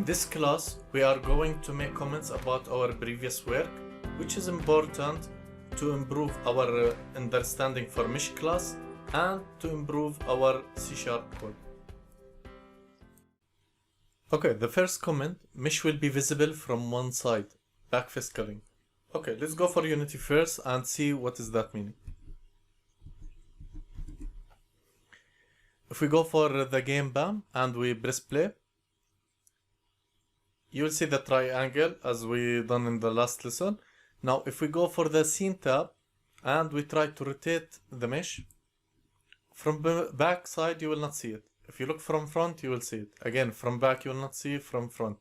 In this class, we are going to make comments about our previous work, which is important to improve our understanding for mesh class and to improve our C# code. Okay, the first comment, mesh will be visible from one side, backface culling. Okay, let's go for Unity first and see what is that meaning. If we go for the game BAM and we press play, you will see the triangle as we done in the last lesson. Now, if we go for the scene tab and we try to rotate the mesh, from the back side you will not see it. If you look from front, you will see it. Again, from back you will not see it, from front.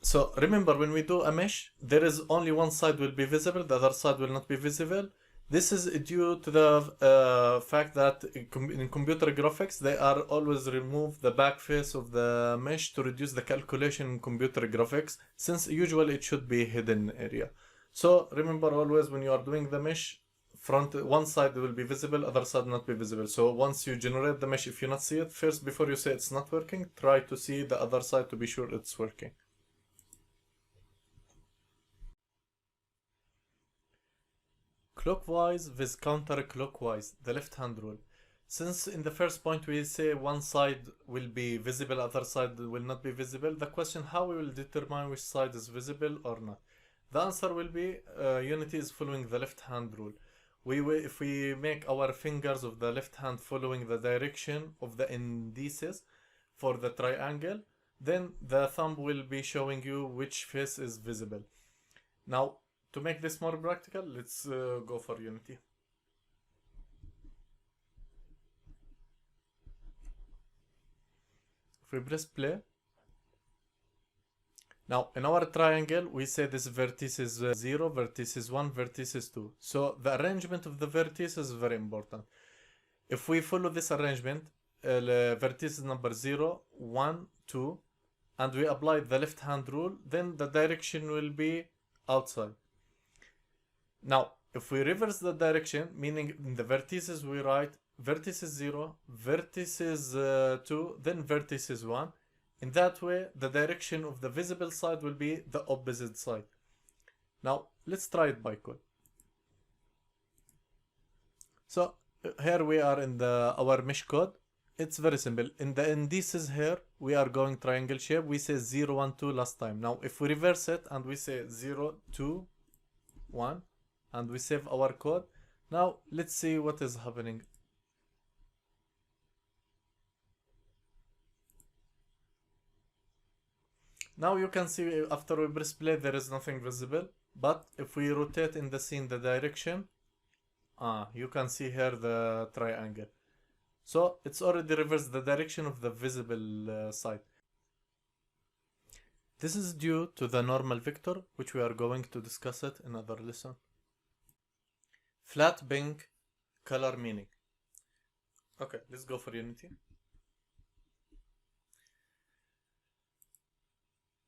So remember, when we do a mesh, there is only one side will be visible, the other side will not be visible. This is due to the fact that in computer graphics, they are always remove the back face of the mesh to reduce the calculation in computer graphics, since usually it should be hidden area. So remember always when you are doing the mesh, front one side will be visible, other side not be visible. So once you generate the mesh, if you not see it, first before you say it's not working, try to see the other side to be sure it's working. Clockwise with counterclockwise, the left hand rule. Since in the first point we say one side will be visible, other side will not be visible, the question how we will determine which side is visible or not. The answer will be Unity is following the left hand rule. If we make our fingers of the left hand following the direction of the indices for the triangle, then the thumb will be showing you which face is visible. Now, to make this more practical, let's go for Unity. If we press play, now in our triangle, we say this vertex is 0, vertex is 1, vertex is 2. So the arrangement of the vertex is very important. If we follow this arrangement, vertex number 0, 1, 2, and we apply the left hand rule, then the direction will be outside. Now, if we reverse the direction, meaning in the vertices we write vertices 0, vertices 2, then vertices 1. In that way, the direction of the visible side will be the opposite side. Now, let's try it by code. So, here we are in our mesh code. It's very simple. In the indices here, we are going triangle shape. We say 0, 1, 2 last time. Now, if we reverse it and we say 0, 2, 1, and we save our code. Now let's see what is happening. Now you can see after we press play there is nothing visible, but if we rotate in the scene the direction, you can see here the triangle. So it's already reversed the direction of the visible side. This is due to the normal vector, which we are going to discuss it in another lesson. Flat pink color meaning. Okay, let's go for Unity.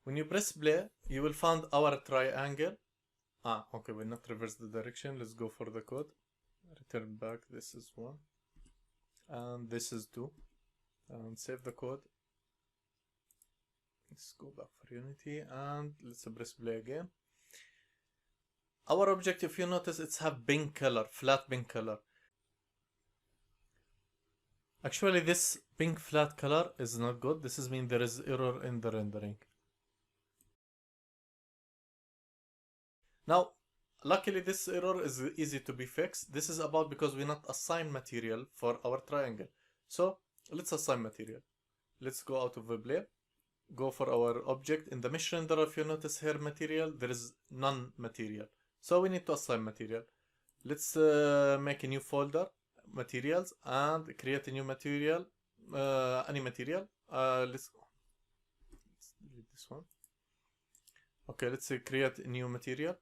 When you press play, you will find our triangle. Okay, we'll not reverse the direction. Let's go for the code. Return back. This is 1. And this is 2. And save the code. Let's go back for Unity and let's press play again. Our object, if you notice, it's have pink color, flat pink color. Actually, this pink flat color is not good. This is mean there is error in the rendering. Now, luckily this error is easy to be fixed. This is about because we not assign material for our triangle. So let's assign material. Let's go out of the play. Go for our object. In the mesh renderer, if you notice here material, there is none material. So we need to assign material. Let's make a new folder, materials, and create a new material, any material. Let's delete this one. Okay, let's create a new material.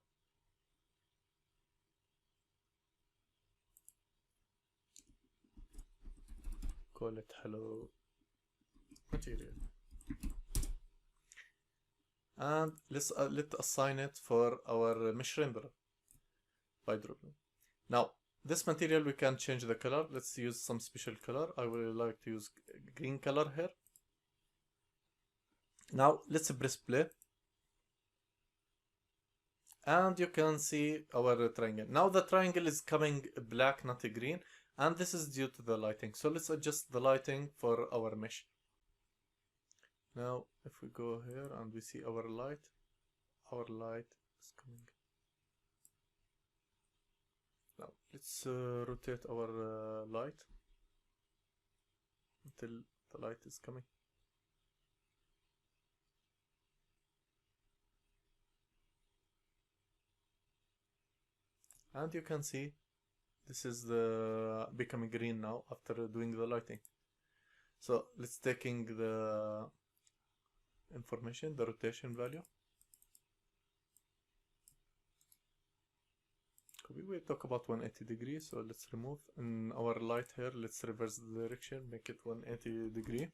Call it hello material. And let's assign it for our mesh renderer by dropping. Now, this material we can change the color. Let's use some special color. I would like to use green color here. Now let's press play. And you can see our triangle. Now the triangle is coming black, not green. And this is due to the lighting. So let's adjust the lighting for our mesh. Now if we go here and we see our light is coming. Now let's rotate our light until the light is coming. And you can see this is the becoming green now after doing the lighting. So let's taking the information, the rotation value. We talk about 180 degrees, so let's remove in our light here. Let's reverse the direction, make it 180 degree.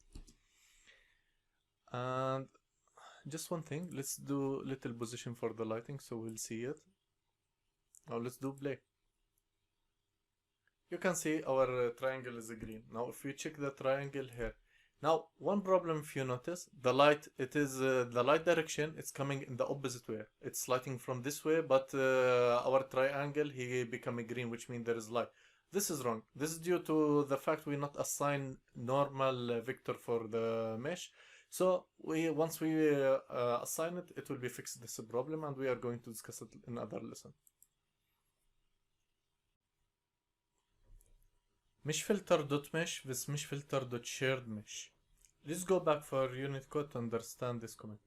And just one thing, let's do little position for the lighting so we'll see it. Now let's do play. You can see our triangle is green. Now if we check the triangle here, now one problem, if you notice, the light, it is the light direction, it's coming in the opposite way. It's lighting from this way, but our triangle he becoming green, which means there is light. This is wrong. This is due to the fact we not assign normal vector for the mesh. So once we assign it, it will be fixed this problem, and we are going to discuss it in another lesson. Mesh filter.mesh with mesh filter.shared mesh. Let's go back for unit code to understand this comment.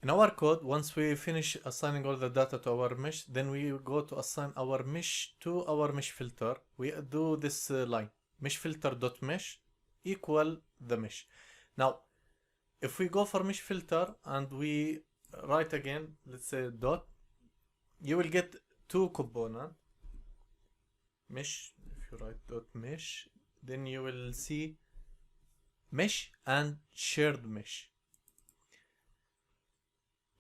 In our code, once we finish assigning all the data to our mesh, then we go to assign our mesh to our mesh filter. We do this line, mesh filter.mesh equal the mesh. Now, if we go for mesh filter and we write again, let's say dot, you will get two components. Mesh, if you write dot mesh, then you will see mesh and shared mesh.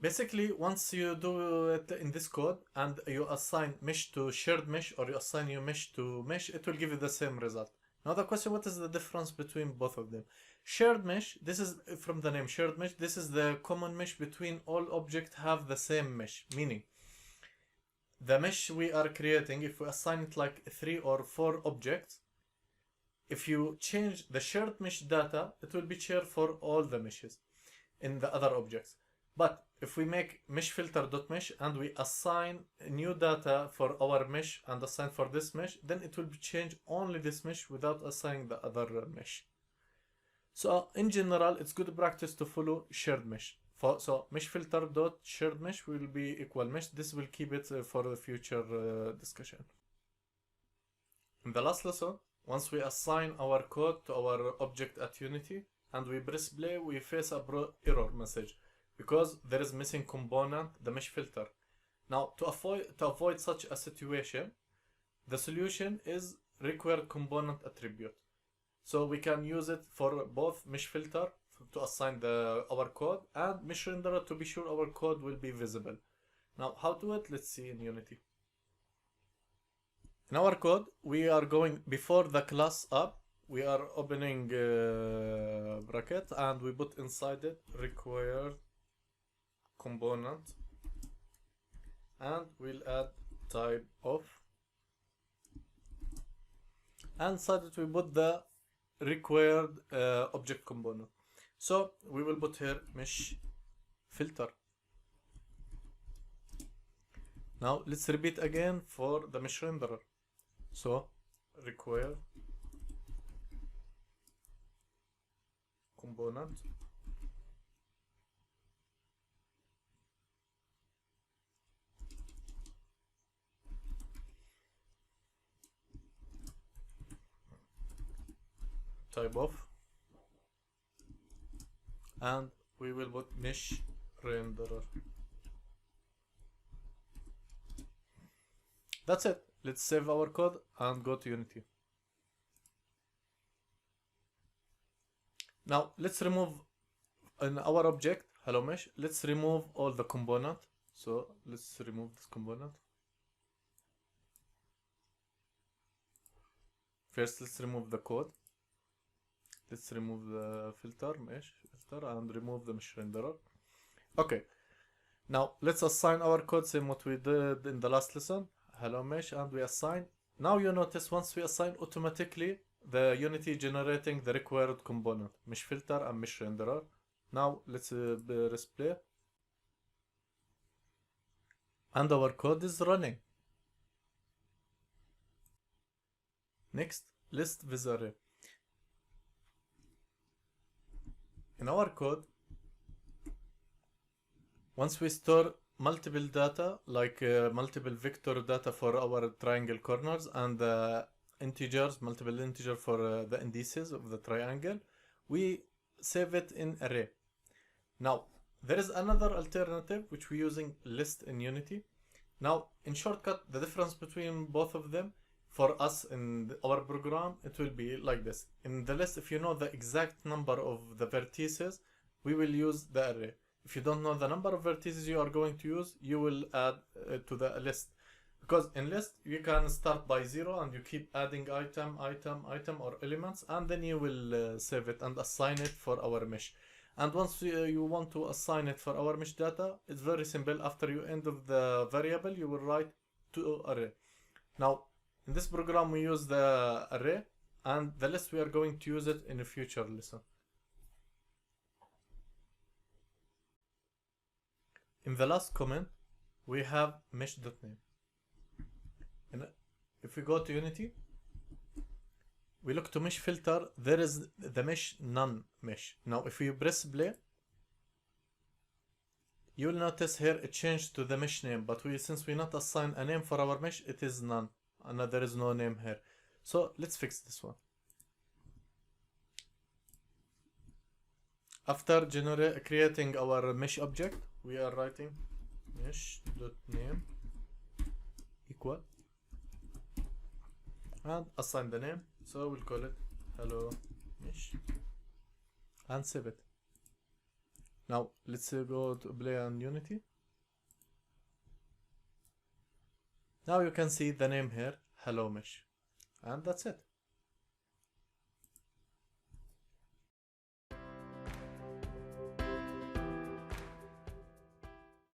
Basically, once you do it in this code and you assign mesh to shared mesh or you assign your mesh to mesh, it will give you the same result. Now the question, what is the difference between both of them? Shared mesh, this is from the name shared mesh, this is the common mesh between all objects have the same mesh, meaning the mesh we are creating, if we assign it like 3 or 4 objects, if you change the shared mesh data, it will be shared for all the meshes in the other objects. But if we make mesh filter.mesh and we assign new data for our mesh and assign for this mesh, then it will change only this mesh without assigning the other mesh. So in general, it's good practice to follow shared mesh. So mesh filter dot shared mesh will be equal mesh. This will keep it for the future discussion. In the last lesson, once we assign our code to our object at Unity and we press play, we face a error message because there is missing component, the mesh filter. Now to avoid such a situation, the solution is required component attribute. So we can use it for both mesh filter to assign our code and mesh renderer to be sure our code will be visible. Now how to do it? Let's see in Unity. In our code, we are going before the class up, we are opening bracket and we put inside it required component and we'll add type of, and inside it we put the required object component. So we will put here mesh filter. Now let's repeat again for the mesh renderer. So require component type of, and we will put mesh renderer. That's it. Let's save our code and go to Unity. Now let's remove in our object hello mesh, let's remove all the component. So let's remove this component. First let's remove the code. let's remove the filter mesh filter and remove the mesh renderer. Okay, now let's assign our code same what we did in the last lesson. Hello mesh, and we assign. Now you notice once we assign, automatically the Unity generating the required component, mesh filter and mesh renderer. Now let's press play. And our code is running. Next, list with array. In our code, once we store multiple data, like multiple vector data for our triangle corners and integers, multiple integer for the indices of the triangle, we save it in array. Now, there is another alternative which we're using list in Unity. Now, in shortcut, the difference between both of them for us in our program, it will be like this. In the list, if you know the exact number of the vertices, we will use the array. If you don't know the number of vertices you are going to use, you will add to the list. Because in list, you can start by 0 and you keep adding item or elements, and then you will save it and assign it for our mesh. And once you want to assign it for our mesh data, it's very simple. After you end of the variable, you will write to array. Now, in this program, we use the array, and the list we are going to use it in a future lesson. In the last comment, we have mesh.name. And if we go to Unity, we look to mesh filter, there is the mesh none mesh. Now, if we press play, you will notice here it changed to the mesh name, but since we not assign a name for our mesh, it is none, and there is no name here. So let's fix this one. After creating our mesh object, we are writing mesh.name equal and assign the name. So we'll call it hello mesh and save it. Now let's go to play on Unity. Now you can see the name here, hello mesh, and that's it.